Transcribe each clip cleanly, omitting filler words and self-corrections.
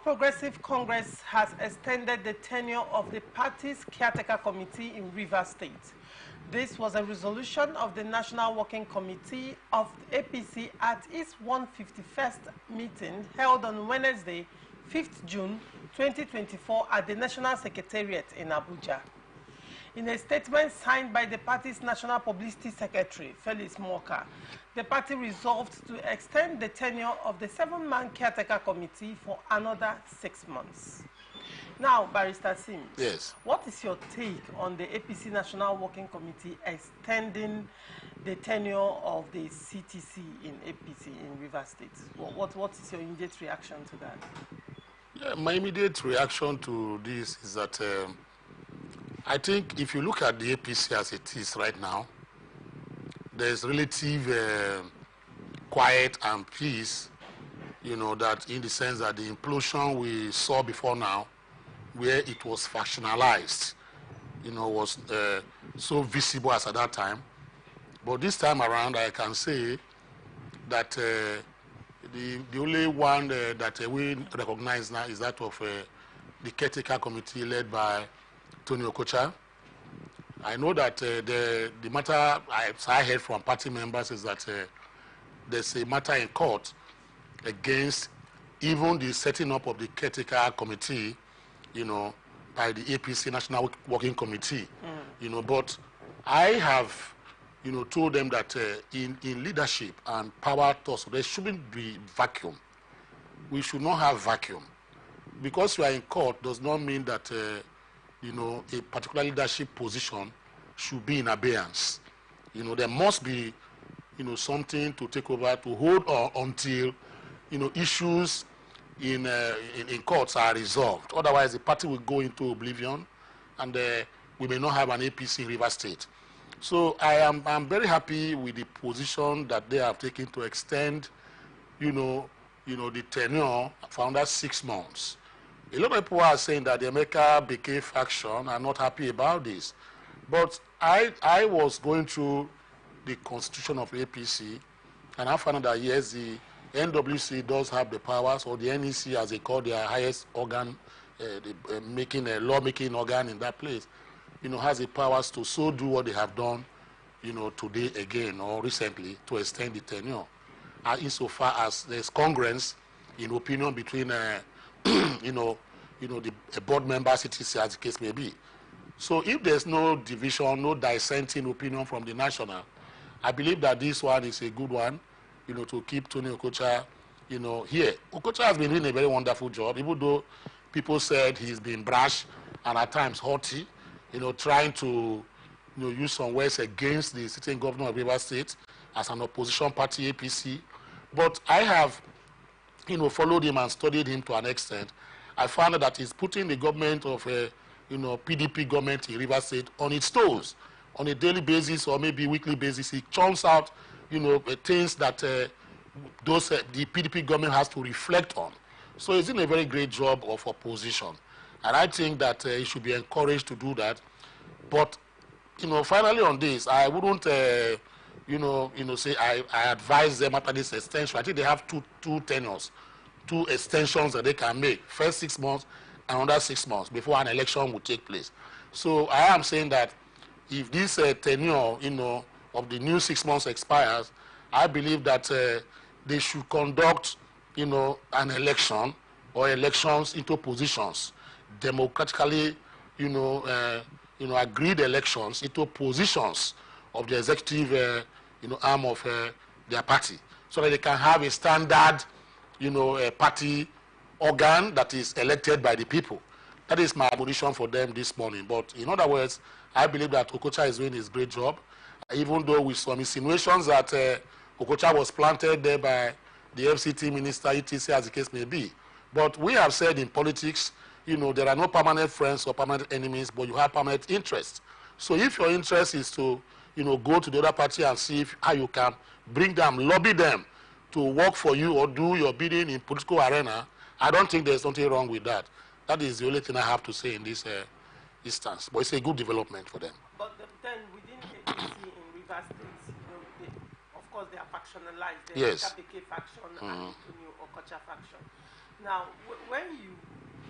Progressive Congress has extended the tenure of the party's caretaker committee in Rivers State. This was a resolution of the National Working Committee of the APC at its 151st meeting held on Wednesday, 5th June 2024 at the National Secretariat in Abuja. In a statement signed by the party's National Publicity Secretary, Felix Moka, the party resolved to extend the tenure of the 7-man caretaker committee for another 6 months. Now, Barrister Sims, yes, what is your take on the APC National Working Committee extending the tenure of the CTC in APC in Rivers State? What is your immediate reaction to that? Yeah, my immediate reaction to this is that I think if you look at the APC as it is right now, there's relative quiet and peace, you know, that in the sense that the implosion we saw before now, where it was factionalized, you know, was so visible as at that time. But this time around, I can say that the only one that we recognize now is that of the caretaker committee led by Tony Okocha. I know that the matter I heard from party members is that there's a matter in court against even the setting up of the caretaker committee, you know, by the APC National Working Committee, you know, but I have, you know, told them that in leadership and power toss, there shouldn't be vacuum. We should not have vacuum. Because you are in court does not mean that you know, a particular leadership position should be in abeyance. You know, there must be, you know, something to take over, to hold on until, you know, issues in courts are resolved. Otherwise, the party will go into oblivion, and we may not have an APC in Rivers State. So I'm very happy with the position that they have taken to extend, you know, the tenure for another 6 months. A lot of people are saying that the Emeka Beke faction are not happy about this. But I was going through the constitution of APC, and I found that yes, the NWC does have the powers, or the NEC, as they call their highest organ, making a lawmaking organ in that place, you know, has the powers to so do what they have done, you know, today again or recently to extend the tenure. Insofar as there's congruence in opinion between you know, the board members, etc., as the case may be. So if there's no division, no dissenting opinion from the national, I believe that this one is a good one, you know, to keep Tony Okocha, you know, here. Okocha has been doing a very wonderful job, even though people said he's been brash and at times haughty, you know, trying to, you know, use some words against the sitting governor of Rivers State as an opposition party, APC. But I have, you know, followed him and studied him to an extent. I found that he's putting the government of, you know, PDP government in Rivers State on its toes, on a daily basis or maybe weekly basis. He churns out, you know, things that the PDP government has to reflect on. So he's doing a very great job of opposition, and I think that he should be encouraged to do that. But, you know, finally on this, I wouldn't, you know, say I advise them after this extension. I think they have two tenures, 2 extensions that they can make. First 6 months and another 6 months before an election will take place. So I am saying that if this tenure, you know, of the new 6 months expires, I believe that they should conduct, you know, an election or elections into positions, democratically, you know, agreed elections into positions of the executive, you know, arm of their party, so that they can have a standard, you know, a party organ that is elected by the people. That is my admonition for them this morning. But in other words, I believe that Okocha is doing his great job, even though with some insinuations that Okocha was planted there by the FCT minister, etc., as the case may be. But we have said in politics, you know, there are no permanent friends or permanent enemies, but you have permanent interests. So if your interest is to, you know, go to the other party and see how you can bring them, lobby them to work for you or do your bidding in political arena, I don't think there's something wrong with that. That is the only thing I have to say in this instance. But it's a good development for them. But then within APC in Rivers State, you know, of course they are factionalized. There's yes. KPK faction and Okocha faction. Now, when you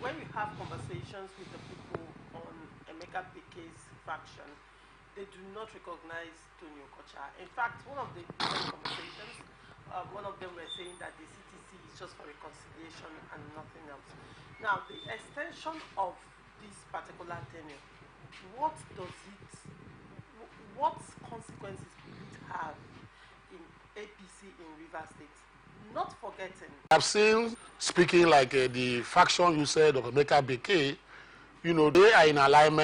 when you have conversations with the people on Emeka Beke's faction, they do not recognize Tony Okocha. In fact, one of the conversations, one of them were saying that the CTC is just for reconciliation and nothing else. Now, the extension of this particular tenure, what consequences will it have in APC in Rivers State? Not forgetting. I've seen, speaking like the faction you said of Emeka Beke, they are in alignment